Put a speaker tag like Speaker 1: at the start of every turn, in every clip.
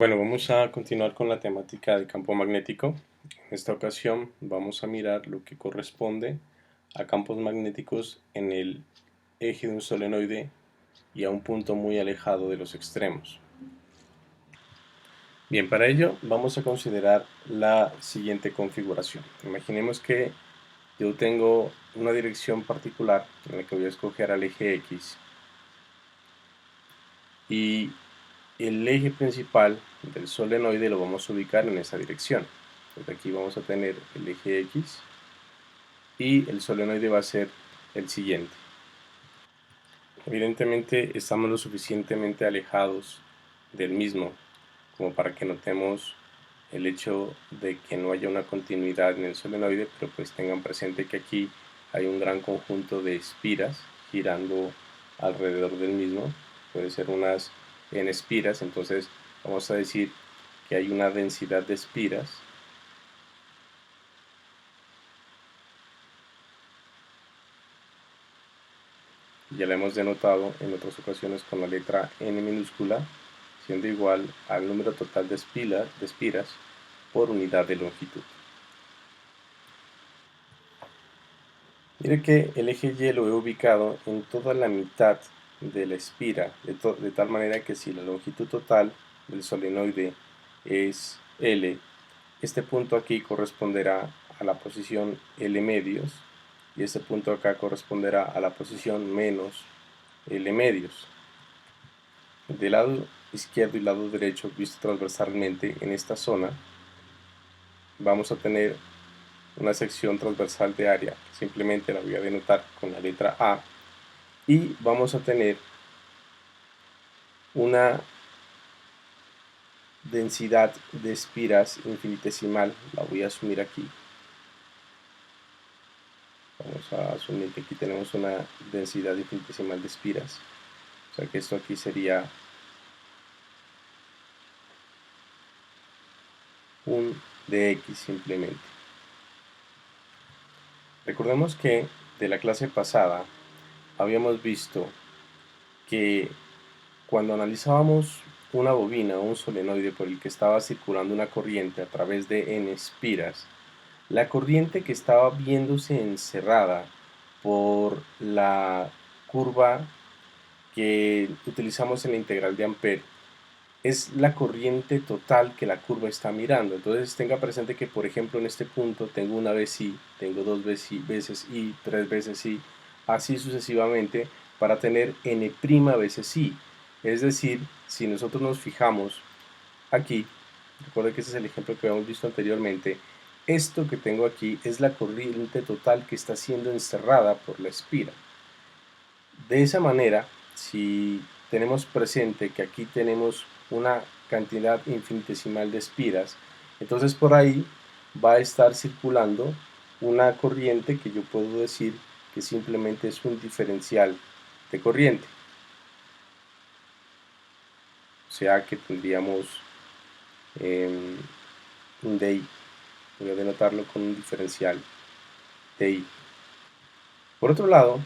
Speaker 1: Bueno, vamos a continuar con la temática del campo magnético. En esta ocasión vamos a mirar lo que corresponde a campos magnéticos en el eje de un solenoide y a un punto muy alejado de los extremos. Bien, para ello vamos a considerar la siguiente configuración. Imaginemos que yo tengo una dirección particular en la que voy a escoger al eje X y el eje principal del solenoide lo vamos a ubicar en esa dirección. Entonces aquí vamos a tener el eje X y el solenoide va a ser el siguiente. Evidentemente estamos lo suficientemente alejados del mismo como para que notemos el hecho de que no haya una continuidad en el solenoide, pero pues tengan presente que aquí hay un gran conjunto de espiras girando alrededor del mismo. Puede ser unas en espiras, entonces vamos a decir que hay una densidad de espiras ya la hemos denotado en otras ocasiones con la letra n minúscula, siendo igual al número total de espiras por unidad de longitud. Mire que el eje Y lo he ubicado en toda la mitad de la espira, de tal manera que si la longitud total del solenoide es L, este punto aquí corresponderá a la posición L medios y este punto acá corresponderá a la posición menos L medios. Del lado izquierdo y lado derecho, visto transversalmente en esta zona, vamos a tener una sección transversal de área, simplemente la voy a denotar con la letra A, y vamos a tener una densidad de espiras infinitesimal, la voy a asumir aquí. Vamos a asumir que aquí tenemos una densidad infinitesimal de espiras, o sea que esto aquí sería un dx simplemente. Recordemos que de la clase pasada habíamos visto que cuando analizábamos una bobina o un solenoide por el que estaba circulando una corriente a través de n espiras, la corriente que estaba viéndose encerrada por la curva que utilizamos en la integral de Ampere es la corriente total que la curva está mirando. Entonces tenga presente que, por ejemplo, en este punto tengo una vez I, tengo dos veces I, tres veces I, así sucesivamente para tener n' veces I. Es decir, si nosotros nos fijamos aquí, recuerden que ese es el ejemplo que habíamos visto anteriormente, esto que tengo aquí es la corriente total que está siendo encerrada por la espira. De esa manera, si tenemos presente que aquí tenemos una cantidad infinitesimal de espiras, entonces por ahí va a estar circulando una corriente que yo puedo decir que simplemente es un diferencial de corriente. O sea que tendríamos un DI. Voy a denotarlo con un diferencial DI. Por otro lado,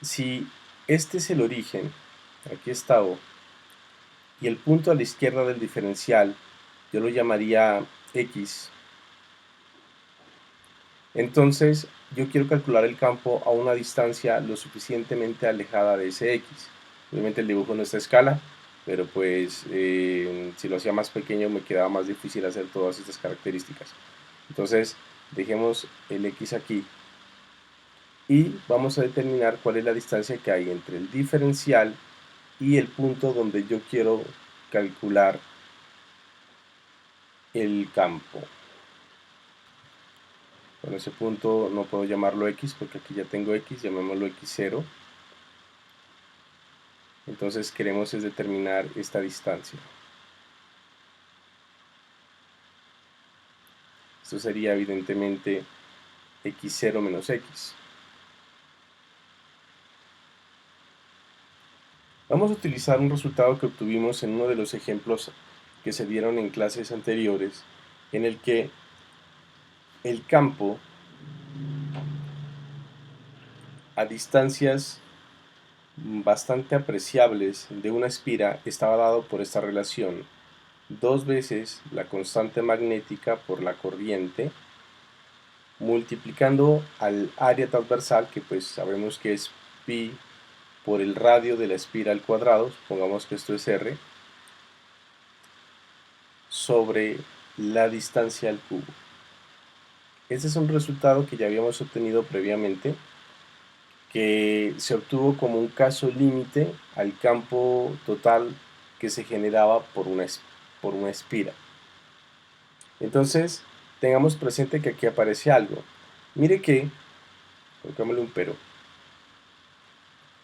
Speaker 1: si este es el origen, aquí está O, y el punto a la izquierda del diferencial yo lo llamaría X, entonces yo quiero calcular el campo a una distancia lo suficientemente alejada de ese X. Obviamente el dibujo no está a escala, pero pues si lo hacía más pequeño me quedaba más difícil hacer todas estas características. Entonces dejemos el X aquí y vamos a determinar cuál es la distancia que hay entre el diferencial y el punto donde yo quiero calcular el campo. Bueno, ese punto no puedo llamarlo X porque aquí ya tengo X, llamémoslo X0. Entonces queremos es determinar esta distancia. Esto sería evidentemente X0 menos X. Vamos a utilizar un resultado que obtuvimos en uno de los ejemplos que se dieron en clases anteriores, en el que el campo a distancias bastante apreciables de una espira estaba dado por esta relación 2 veces la constante magnética por la corriente, multiplicando al área transversal, que pues sabemos que es pi por el radio de la espira al cuadrado, supongamos que esto es r, sobre la distancia al cubo. Este es un resultado que ya habíamos obtenido previamente, que se obtuvo como un caso límite al campo total que se generaba por una espira. Entonces, tengamos presente que aquí aparece algo. Mire que, colocámosle un pero,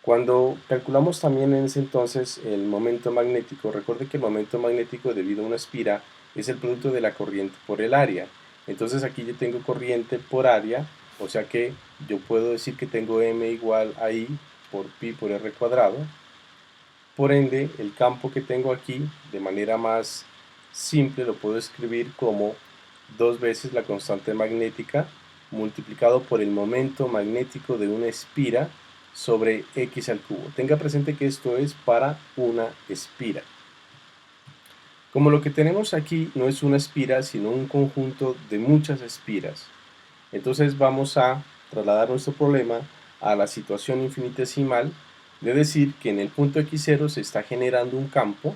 Speaker 1: cuando calculamos también en ese entonces el momento magnético, recuerde que el momento magnético debido a una espira es el producto de la corriente por el área. Entonces aquí yo tengo corriente por área, o sea que yo puedo decir que tengo m igual a I por pi por r cuadrado. Por ende, el campo que tengo aquí, de manera más simple, lo puedo escribir como 2 veces la constante magnética multiplicado por el momento magnético de una espira sobre x al cubo. Tenga presente que esto es para una espira. Como lo que tenemos aquí no es una espira, sino un conjunto de muchas espiras, entonces vamos a trasladar nuestro problema a la situación infinitesimal de decir que en el punto x0 se está generando un campo.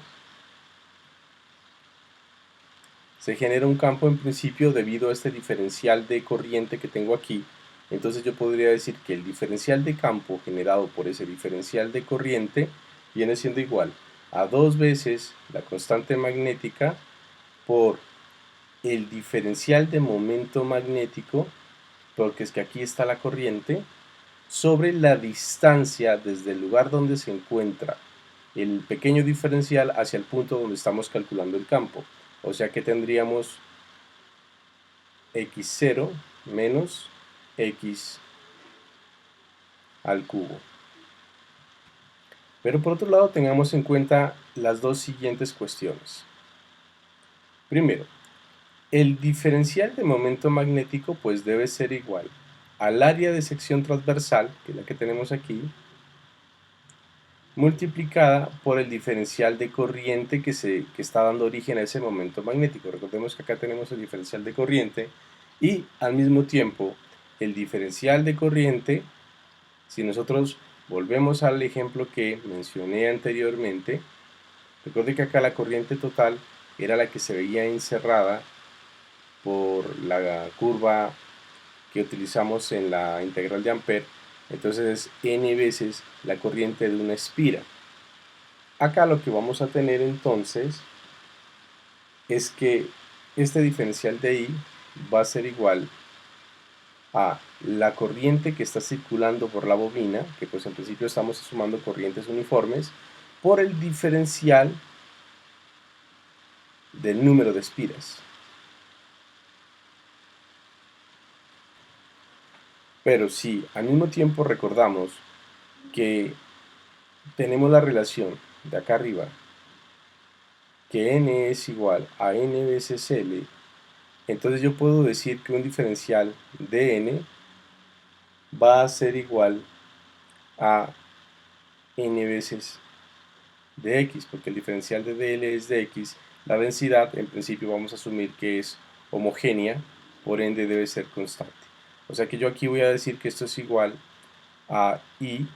Speaker 1: Se genera un campo en principio debido a este diferencial de corriente que tengo aquí. Entonces yo podría decir que el diferencial de campo generado por ese diferencial de corriente viene siendo igual a 2 veces la constante magnética por el diferencial de momento magnético, porque es que aquí está la corriente, sobre la distancia desde el lugar donde se encuentra el pequeño diferencial hacia el punto donde estamos calculando el campo. O sea que tendríamos x0 menos x al cubo. Pero por otro lado tengamos en cuenta las dos siguientes cuestiones. Primero, el diferencial de momento magnético pues debe ser igual al área de sección transversal, que es la que tenemos aquí, multiplicada por el diferencial de corriente que está dando origen a ese momento magnético. Recordemos que acá tenemos el diferencial de corriente y al mismo tiempo el diferencial de corriente, si nosotros volvemos al ejemplo que mencioné anteriormente, recuerde que acá la corriente total era la que se veía encerrada por la curva que utilizamos en la integral de Ampere. Entonces es n veces la corriente de una espira. Acá lo que vamos a tener entonces es que este diferencial de I va a ser igual a la corriente que está circulando por la bobina, que pues en principio estamos sumando corrientes uniformes, por el diferencial del número de espiras. Pero si al mismo tiempo recordamos que tenemos la relación de acá arriba, que n es igual a n veces L, entonces yo puedo decir que un diferencial de n va a ser igual a n veces de x, porque el diferencial de dl es de x, la densidad en principio vamos a asumir que es homogénea, por ende debe ser constante. O sea que yo aquí voy a decir que esto es igual a I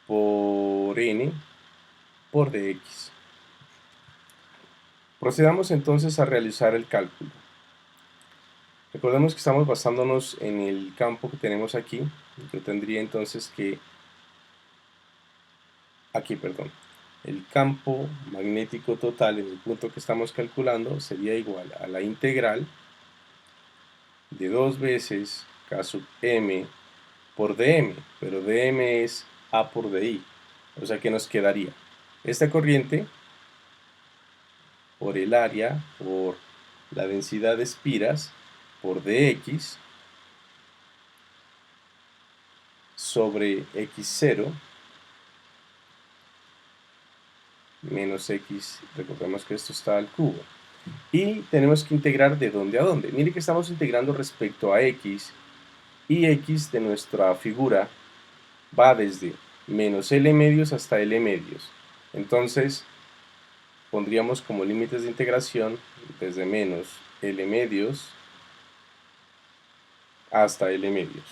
Speaker 1: por n por dx. Procedamos entonces a realizar el cálculo. Recordemos que estamos basándonos en el campo que tenemos aquí. Yo tendría entonces que el campo magnético total en el punto que estamos calculando sería igual a la integral de 2 veces K sub m por dm, pero dm es A por di, o sea que nos quedaría esta corriente por el área, por la densidad de espiras, por dx sobre x0 menos x, recordemos que esto está al cubo. Y tenemos que integrar de dónde a dónde. Mire que estamos integrando respecto a x, y x de nuestra figura va desde menos L medios hasta L medios. Entonces, pondríamos como límites de integración desde menos L medios hasta L medios.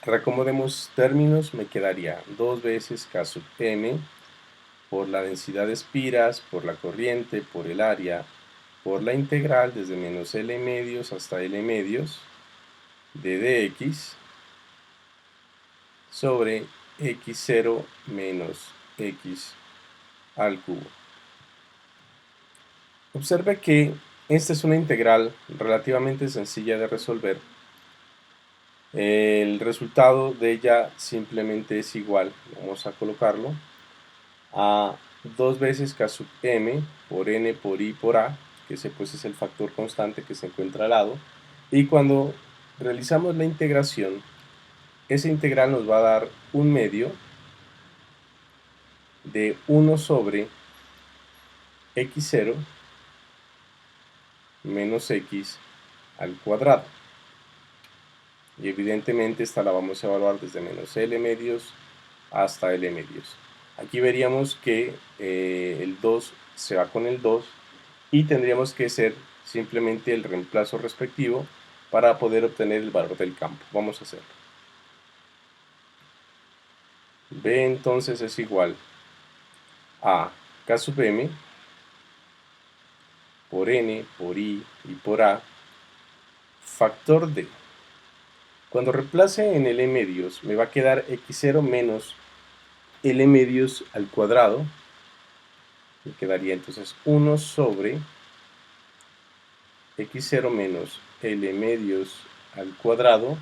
Speaker 1: Reacomodemos términos, me quedaría 2 veces K sub m por la densidad de espiras, por la corriente, por el área, por la integral desde menos L medios hasta L medios de dx sobre x0 menos x al cubo. Observe que esta es una integral relativamente sencilla de resolver. El resultado de ella simplemente es igual, vamos a colocarlo, a 2 veces K sub m por n por i por a, que ese pues es el factor constante que se encuentra al lado, y cuando realizamos la integración, esa integral nos va a dar un medio de 1 sobre x0 menos x al cuadrado. Y evidentemente esta la vamos a evaluar desde menos L medios hasta L medios. Aquí veríamos que el 2 se va con el 2 y tendríamos que hacer simplemente el reemplazo respectivo para poder obtener el valor del campo. Vamos a hacerlo. B entonces es igual a K sub m por n, por i y por a, factor de. Cuando reemplace en L medios, me va a quedar x0 menos L medios al cuadrado. Me quedaría entonces 1 sobre x0 menos L medios al cuadrado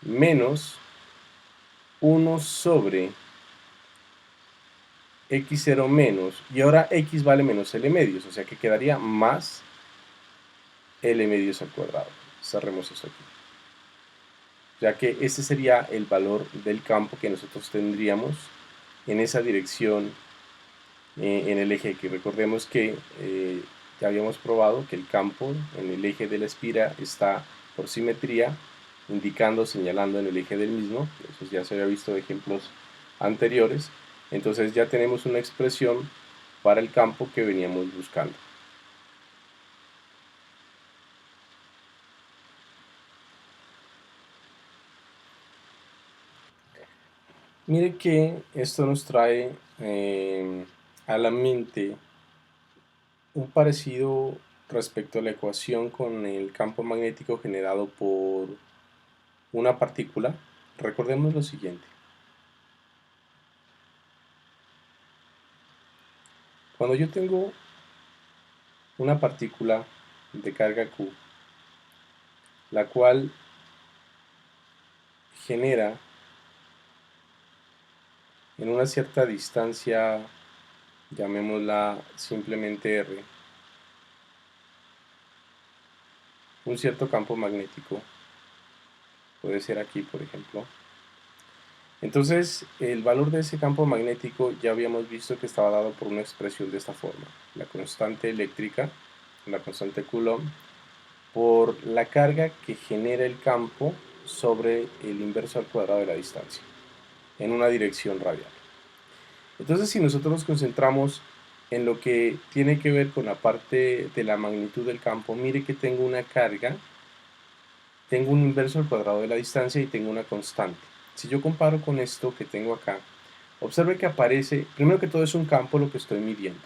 Speaker 1: menos 1 sobre x0 menos, y ahora x vale menos L medios, o sea que quedaría más L medios al cuadrado. Cerremos eso aquí. Ya que este sería el valor del campo que nosotros tendríamos en esa dirección en el eje X. Recordemos que ya habíamos probado que el campo en el eje de la espira está por simetría, indicando, señalando en el eje del mismo. Eso ya se había visto en ejemplos anteriores. Entonces ya tenemos una expresión para el campo que veníamos buscando. Mire que esto nos trae a la mente un parecido respecto a la ecuación con el campo magnético generado por una partícula. Recordemos lo siguiente. Cuando yo tengo una partícula de carga Q, la cual genera en una cierta distancia, llamémosla simplemente R, un cierto campo magnético, puede ser aquí por ejemplo. Entonces el valor de ese campo magnético ya habíamos visto que estaba dado por una expresión de esta forma: la constante eléctrica, la constante Coulomb, por la carga que genera el campo sobre el inverso al cuadrado de la distancia, en una dirección radial. Entonces, si nosotros nos concentramos en lo que tiene que ver con la parte de la magnitud del campo, mire que tengo una carga, tengo un inverso al cuadrado de la distancia y tengo una constante. Si yo comparo con esto que tengo acá, observe que aparece, primero que todo es un campo lo que estoy midiendo.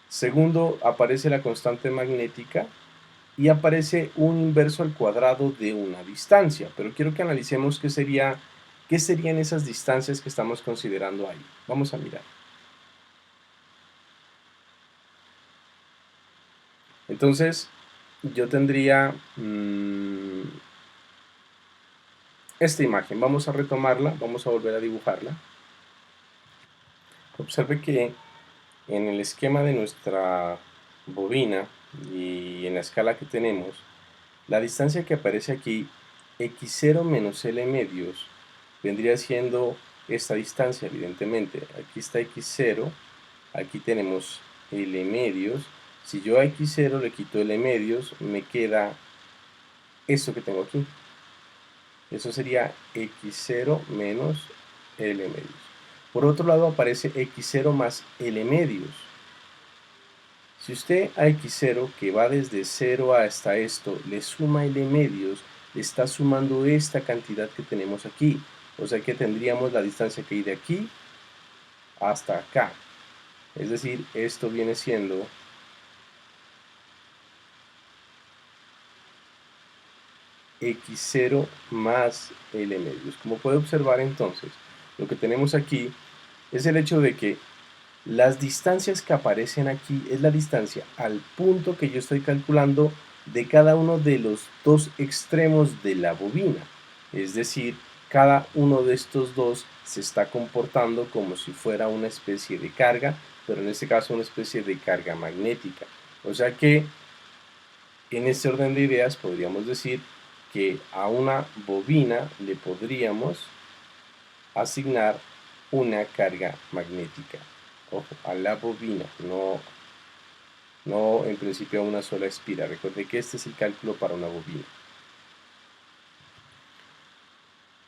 Speaker 1: Segundo, aparece la constante magnética y aparece un inverso al cuadrado de una distancia. Pero quiero que analicemos qué serían esas distancias que estamos considerando ahí. Vamos a mirar. Entonces, yo tendría esta imagen. Vamos a retomarla, vamos a volver a dibujarla. Observe que en el esquema de nuestra bobina y en la escala que tenemos, la distancia que aparece aquí, x0 menos L medios, vendría siendo esta distancia, evidentemente. Aquí está x0, aquí tenemos L medios. Si yo a x0 le quito L medios, me queda esto que tengo aquí. Eso sería x0 menos L medios. Por otro lado aparece x0 más L medios. Si usted a x0, que va desde 0 hasta esto, le suma L medios, le está sumando esta cantidad que tenemos aquí. O sea que tendríamos la distancia que hay de aquí hasta acá. Es decir, esto viene siendo x0 más L medios. Como puede observar entonces, lo que tenemos aquí es el hecho de que las distancias que aparecen aquí es la distancia al punto que yo estoy calculando de cada uno de los dos extremos de la bobina. Es decir, cada uno de estos dos se está comportando como si fuera una especie de carga, pero en este caso una especie de carga magnética. O sea que en este orden de ideas podríamos decir que a una bobina le podríamos asignar una carga magnética. Ojo, a la bobina, no en principio a una sola espira. Recuerde que este es el cálculo para una bobina.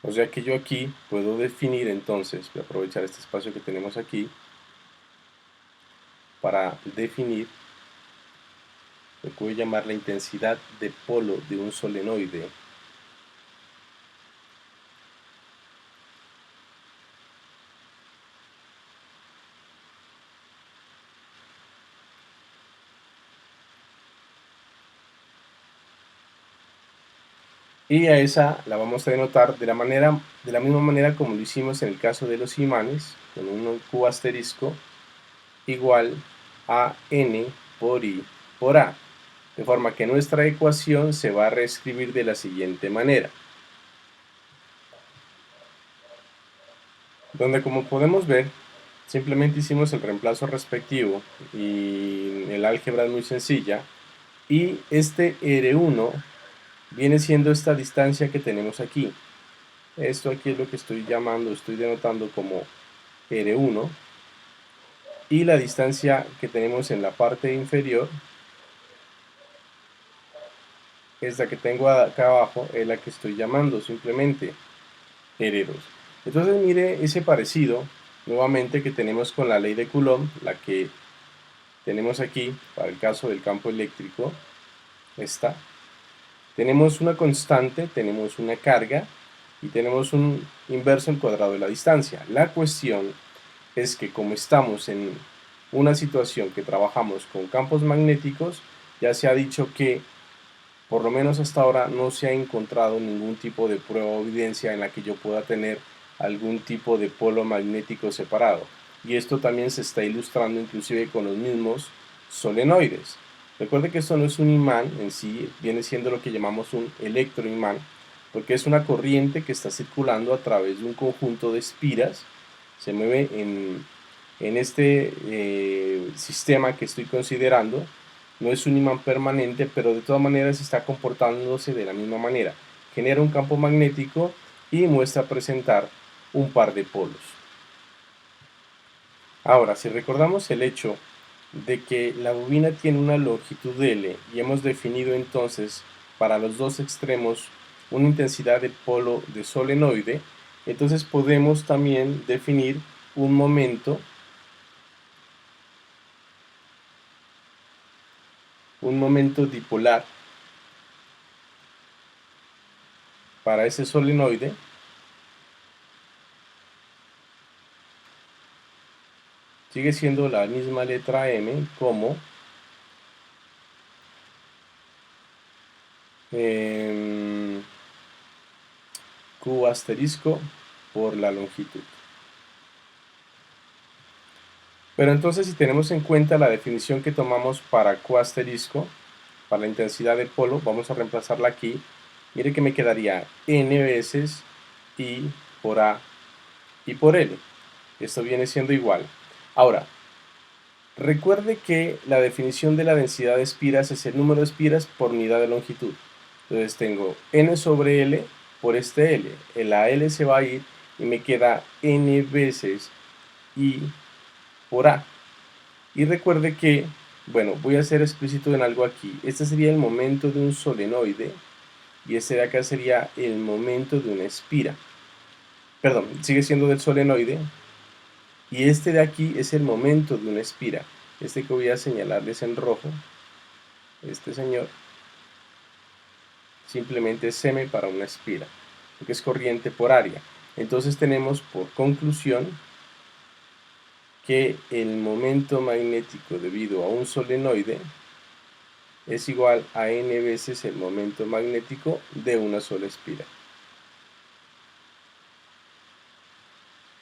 Speaker 1: O sea que yo aquí puedo definir entonces, voy a aprovechar este espacio que tenemos aquí para definir lo que voy a llamar la intensidad de polo de un solenoide y a esa la vamos a denotar de la misma manera como lo hicimos en el caso de los imanes, con un Q asterisco igual a N por I por A, de forma que nuestra ecuación se va a reescribir de la siguiente manera, donde como podemos ver, simplemente hicimos el reemplazo respectivo y el álgebra es muy sencilla, y este R1 viene siendo esta distancia que tenemos aquí. Esto aquí es lo que estoy denotando como R1, y la distancia que tenemos en la parte inferior, esta que tengo acá abajo, es la que estoy llamando simplemente R2. Entonces mire ese parecido nuevamente que tenemos con la ley de Coulomb, la que tenemos aquí para el caso del campo eléctrico. Esta, tenemos una constante, tenemos una carga y tenemos un inverso al cuadrado de la distancia. La cuestión es que como estamos en una situación que trabajamos con campos magnéticos, ya se ha dicho que por lo menos hasta ahora no se ha encontrado ningún tipo de prueba o evidencia en la que yo pueda tener algún tipo de polo magnético separado. Y esto también se está ilustrando inclusive con los mismos solenoides. Recuerde que esto no es un imán en sí, viene siendo lo que llamamos un electroimán, porque es una corriente que está circulando a través de un conjunto de espiras, se mueve en este sistema que estoy considerando. No es un imán permanente, pero de todas maneras está comportándose de la misma manera. Genera un campo magnético y muestra presentar un par de polos. Ahora, si recordamos el hecho de que la bobina tiene una longitud L y hemos definido entonces para los dos extremos una intensidad de polo de solenoide, entonces podemos también definir un momento dipolar para ese solenoide, sigue siendo la misma letra M como Q asterisco por la longitud. Pero entonces, si tenemos en cuenta la definición que tomamos para Q asterisco, para la intensidad de polo, vamos a reemplazarla aquí. Mire que me quedaría N veces I por A y por L. Esto viene siendo igual. Ahora, recuerde que la definición de la densidad de espiras es el número de espiras por unidad de longitud. Entonces tengo N sobre L por este L. La L se va a ir y me queda N veces I por A. Y recuerde que, bueno, voy a ser explícito en algo aquí. Este sería el momento de un solenoide y este de acá sería el momento de una espira. Perdón, sigue siendo del solenoide, Y este de aquí es el momento de una espira. Este que voy a señalarles en rojo, este señor, simplemente es m para una espira, porque es corriente por área. Entonces tenemos por conclusión que el momento magnético debido a un solenoide es igual a n veces el momento magnético de una sola espira.